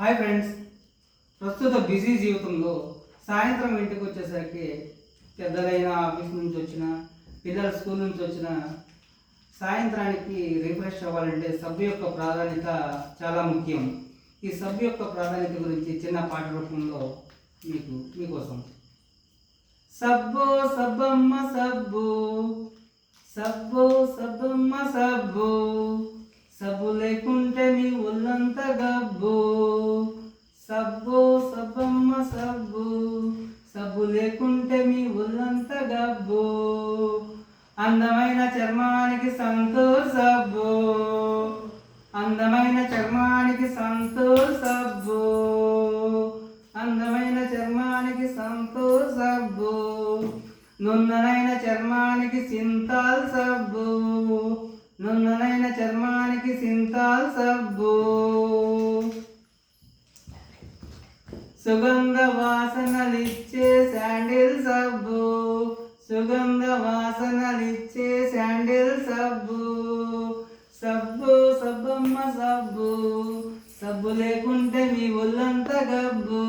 Hi friends, ప్రస్తుత busy జీవితంలో సాయంత్రం ఇంటికి వచ్చేసరికి పెద్దలైన ఆఫీస్ నుంచి వచ్చిన పిల్లల స్కూల్ నుంచి వచ్చిన సాయంత్రానికి రిఫ్రెష్ అవ్వాలంటే సబ్బు యొక్క ప్రాధాన్యత చాలా ముఖ్యం. ఈ సబ్బు యొక్క ప్రాధాన్యత గురించి చిన్న పాట రూపంలో మీకోసం. సబ్బు సబ్బమ్మ సబ్బు, సబ్బు సబ్బమ్మ సబ్బు, సబ్బు లేకుంటే మీ ఒళ్ళంతా గబ్బు. సబ్బు సబ్బమ్మ సబ్బు, సబ్బు లేకుంటే మీ ఒళ్ళంతా గబ్బు. అందమైన చర్మానికి సంతూర్ సబ్బు, అందమైన చర్మానికి సంతూర్ సబ్బు, అందమైన చర్మానికి సంతూర్ సబ్బు. నున్ననైన చర్మానికి సింతాల్ సబ్బు, నున్ననైన చర్మానికి సింతాల్ సబ్బు. సుగంధ వాసనలిచ్చే శాండిల్ సబ్బు, సుగంధ వాసనలిచ్చే శాండిల్ సబ్బు. సబ్బు సబ్బమ్మ సబ్బు, సబ్బు లేకుంటే మీ ఒళ్ళంతా గబ్బు.